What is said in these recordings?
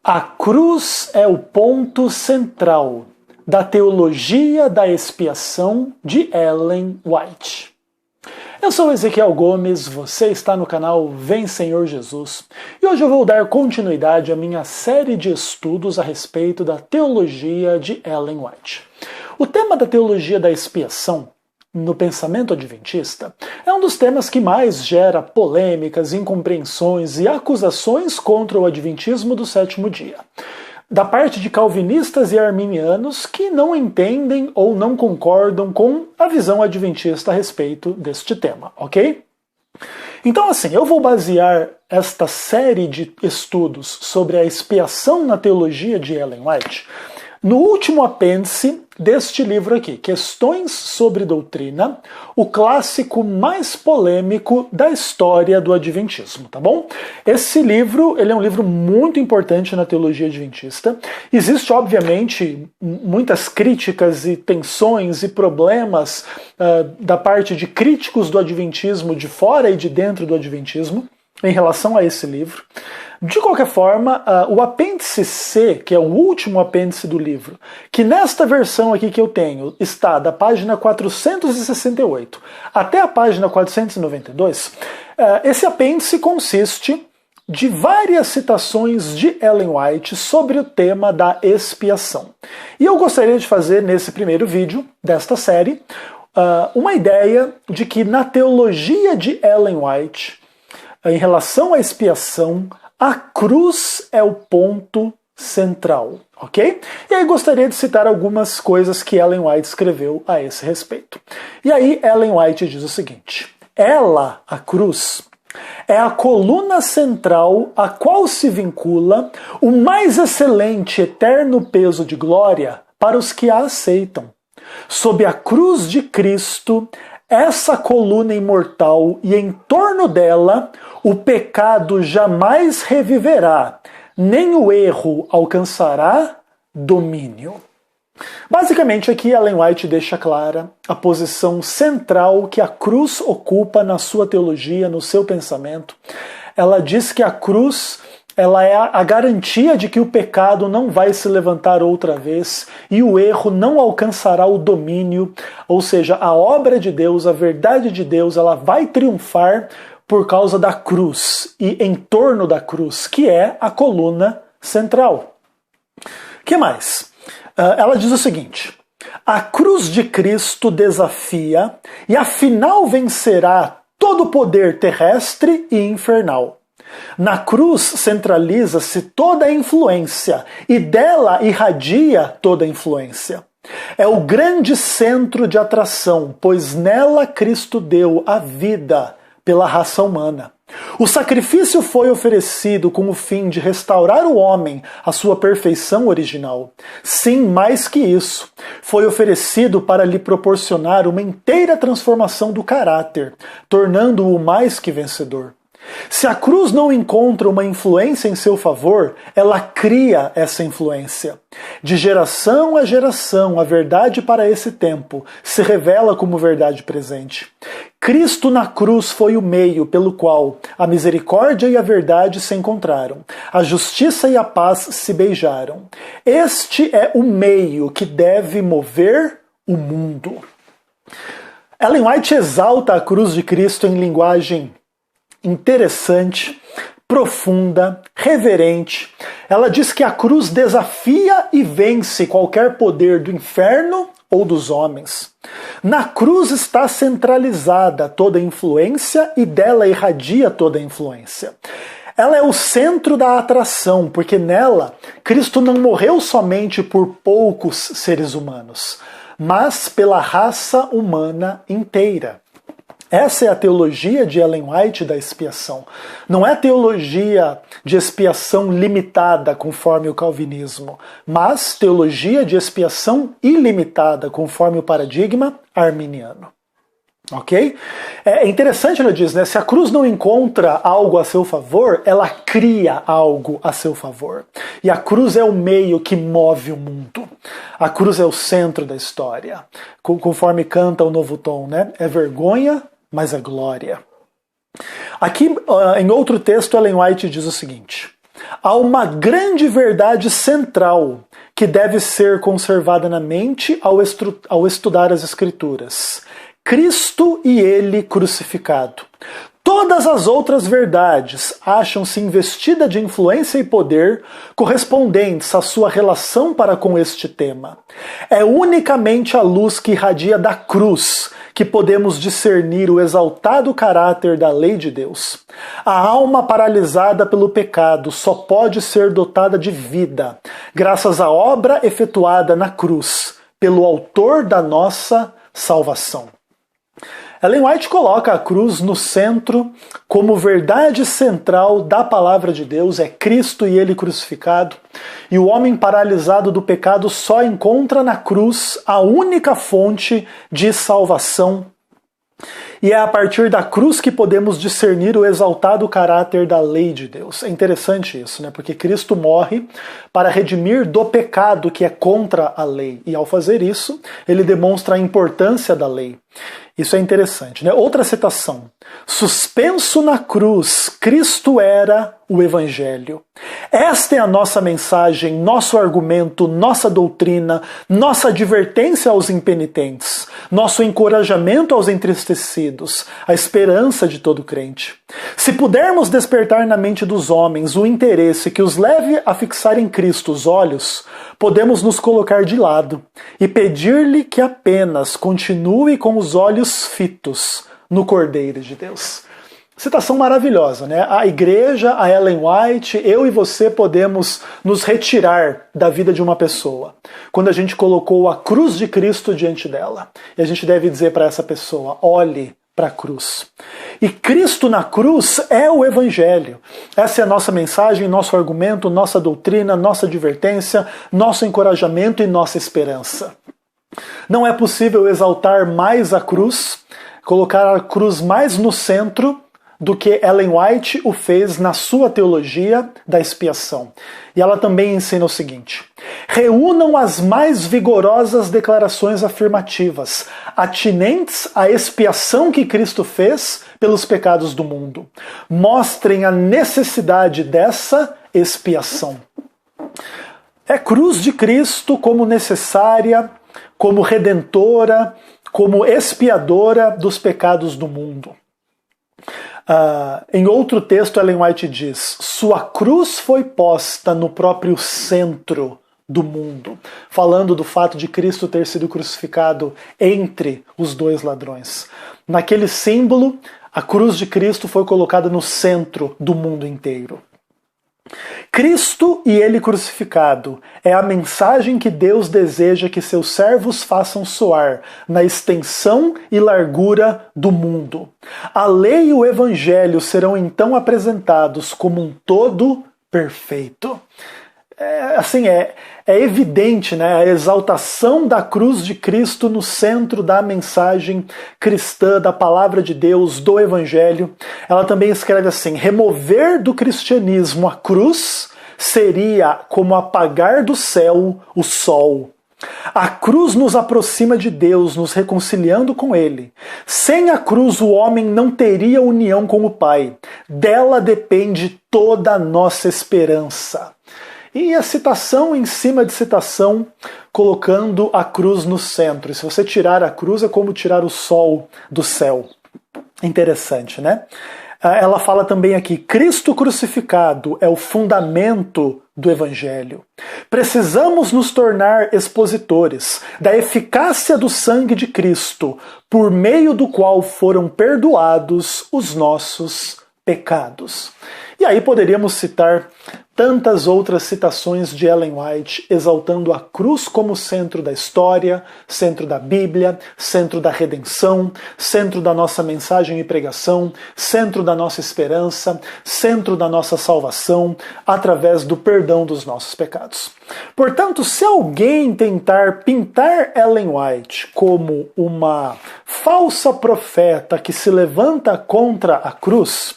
A cruz é o ponto central da teologia da expiação de Ellen White. Eu sou Ezequiel Gomes, você está no canal Vem Senhor Jesus, e hoje eu vou dar continuidade à minha série de estudos a respeito da teologia de Ellen White. O tema da teologia da expiação no pensamento adventista é um dos temas que mais gera polêmicas, incompreensões e acusações contra o adventismo do sétimo dia, da parte de calvinistas e arminianos que não entendem ou não concordam com a visão adventista a respeito deste tema, ok? Então, assim, eu vou basear esta série de estudos sobre a expiação na teologia de Ellen White no último apêndice deste livro aqui, Questões sobre Doutrina, o clássico mais polêmico da história do adventismo, tá bom? Esse livro, ele é um livro muito importante na teologia adventista. Existe, obviamente, muitas críticas e tensões e problemas da parte de críticos do adventismo de fora e de dentro do adventismo em relação a esse livro. De qualquer forma, o apêndice C, que é o último apêndice do livro, que nesta versão aqui que eu tenho está da página 468 até a página 492, esse apêndice consiste de várias citações de Ellen White sobre o tema da expiação. E eu gostaria de fazer nesse primeiro vídeo desta série uma ideia de que na teologia de Ellen White, em relação à expiação, a cruz é o ponto central, ok? E aí gostaria de citar algumas coisas que Ellen White escreveu a esse respeito. E aí Ellen White diz o seguinte: ela, a cruz, é a coluna central a qual se vincula o mais excelente eterno peso de glória para os que a aceitam. Sob a cruz de Cristo, essa coluna imortal, e em torno dela o pecado jamais reviverá, nem o erro alcançará domínio. Basicamente aqui Ellen White deixa clara a posição central que a cruz ocupa na sua teologia, no seu pensamento. Ela diz que a cruz ela é a garantia de que o pecado não vai se levantar outra vez e o erro não alcançará o domínio, ou seja, a obra de Deus, a verdade de Deus, ela vai triunfar por causa da cruz e em torno da cruz, que é a coluna central. O que mais? Ela diz o seguinte: a cruz de Cristo desafia e afinal vencerá todo o poder terrestre e infernal. Na cruz centraliza-se toda a influência e dela irradia toda a influência. É o grande centro de atração, pois nela Cristo deu a vida pela raça humana. O sacrifício foi oferecido com o fim de restaurar o homem à sua perfeição original. Sim, mais que isso, foi oferecido para lhe proporcionar uma inteira transformação do caráter, tornando-o mais que vencedor. Se a cruz não encontra uma influência em seu favor, ela cria essa influência. De geração a geração, a verdade para esse tempo se revela como verdade presente. Cristo na cruz foi o meio pelo qual a misericórdia e a verdade se encontraram. A justiça e a paz se beijaram. Este é o meio que deve mover o mundo. Ellen White exalta a cruz de Cristo em linguagem interessante, profunda, reverente. Ela diz que a cruz desafia e vence qualquer poder do inferno ou dos homens. Na cruz está centralizada toda a influência e dela irradia toda a influência. Ela é o centro da atração, porque nela Cristo não morreu somente por poucos seres humanos, mas pela raça humana inteira. Essa é a teologia de Ellen White da expiação. Não é teologia de expiação limitada, conforme o calvinismo, mas teologia de expiação ilimitada, conforme o paradigma arminiano. Ok? É interessante, ela diz, né? Se a cruz não encontra algo a seu favor, ela cria algo a seu favor. E a cruz é o meio que move o mundo. A cruz é o centro da história. Conforme canta o Novo Tom, né? É vergonha, mas a glória. Aqui, em outro texto, Ellen White diz o seguinte: há uma grande verdade central que deve ser conservada na mente ao estudar as Escrituras. Cristo e Ele crucificado. Todas as outras verdades acham-se investidas de influência e poder correspondentes à sua relação para com este tema. É unicamente a luz que irradia da cruz que podemos discernir o exaltado caráter da lei de Deus. A alma paralisada pelo pecado só pode ser dotada de vida, graças à obra efetuada na cruz, pelo autor da nossa salvação. Ellen White coloca a cruz no centro como verdade central da palavra de Deus, é Cristo e Ele crucificado, e o homem paralisado do pecado só encontra na cruz a única fonte de salvação. E é a partir da cruz que podemos discernir o exaltado caráter da lei de Deus. É interessante isso, né? Porque Cristo morre para redimir do pecado que é contra a lei. E ao fazer isso, ele demonstra a importância da lei. Isso é interessante, né? Outra citação. Suspenso na cruz, Cristo era o Evangelho. Esta é a nossa mensagem, nosso argumento, nossa doutrina, nossa advertência aos impenitentes, nosso encorajamento aos entristecidos, a esperança de todo crente. Se pudermos despertar na mente dos homens o interesse que os leve a fixar em Cristo os olhos, podemos nos colocar de lado e pedir-lhe que apenas continue com os olhos fitos no Cordeiro de Deus. Citação maravilhosa, né? A igreja, a Ellen White, eu e você podemos nos retirar da vida de uma pessoa quando a gente colocou a cruz de Cristo diante dela. E a gente deve dizer para essa pessoa, olhe para a cruz. E Cristo na cruz é o Evangelho. Essa é a nossa mensagem, nosso argumento, nossa doutrina, nossa advertência, nosso encorajamento e nossa esperança. Não é possível exaltar mais a cruz, colocar a cruz mais no centro do que Ellen White o fez na sua teologia da expiação. E ela também ensina o seguinte: reúnam as mais vigorosas declarações afirmativas, atinentes à expiação que Cristo fez pelos pecados do mundo. Mostrem a necessidade dessa expiação. É cruz de Cristo como necessária, como redentora, como expiadora dos pecados do mundo. Em outro texto, Ellen White diz: sua cruz foi posta no próprio centro do mundo, falando do fato de Cristo ter sido crucificado entre os dois ladrões. Naquele símbolo, a cruz de Cristo foi colocada no centro do mundo inteiro. Cristo e Ele crucificado é a mensagem que Deus deseja que seus servos façam soar na extensão e largura do mundo. A lei e o Evangelho serão então apresentados como um todo perfeito. É evidente, né, a exaltação da cruz de Cristo no centro da mensagem cristã, da palavra de Deus, do Evangelho. Ela também escreve assim: remover do cristianismo a cruz seria como apagar do céu o sol. A cruz nos aproxima de Deus, nos reconciliando com Ele. Sem a cruz, o homem não teria união com o Pai. Dela depende toda a nossa esperança. E a citação em cima de citação, colocando a cruz no centro. E se você tirar a cruz, é como tirar o sol do céu. Interessante, né? Ela fala também aqui: Cristo crucificado é o fundamento do Evangelho. Precisamos nos tornar expositores da eficácia do sangue de Cristo, por meio do qual foram perdoados os nossos pecados. E aí poderíamos citar tantas outras citações de Ellen White exaltando a cruz como centro da história, centro da Bíblia, centro da redenção, centro da nossa mensagem e pregação, centro da nossa esperança, centro da nossa salvação, através do perdão dos nossos pecados. Portanto, se alguém tentar pintar Ellen White como uma falsa profeta que se levanta contra a cruz,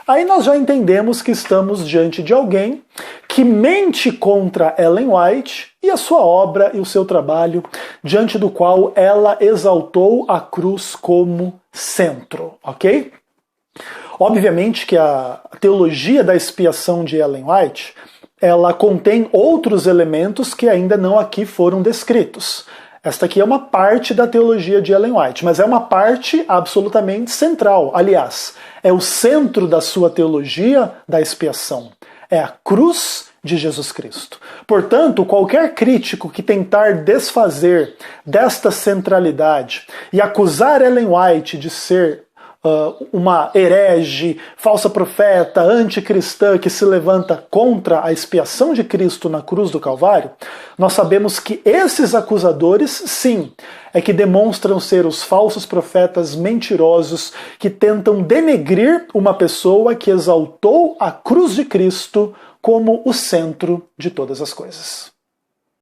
aí nós já entendemos que estamos diante de alguém que mente contra Ellen White e a sua obra e o seu trabalho, diante do qual ela exaltou a cruz como centro, ok? Obviamente que a teologia da expiação de Ellen White, ela contém outros elementos que ainda não aqui foram descritos. Esta aqui é uma parte da teologia de Ellen White, mas é uma parte absolutamente central. Aliás, é o centro da sua teologia da expiação. É a cruz de Jesus Cristo. Portanto, qualquer crítico que tentar desfazer desta centralidade e acusar Ellen White de ser uma herege, falsa profeta, anticristã que se levanta contra a expiação de Cristo na cruz do Calvário, nós sabemos que esses acusadores, sim, é que demonstram ser os falsos profetas mentirosos que tentam denegrir uma pessoa que exaltou a cruz de Cristo como o centro de todas as coisas.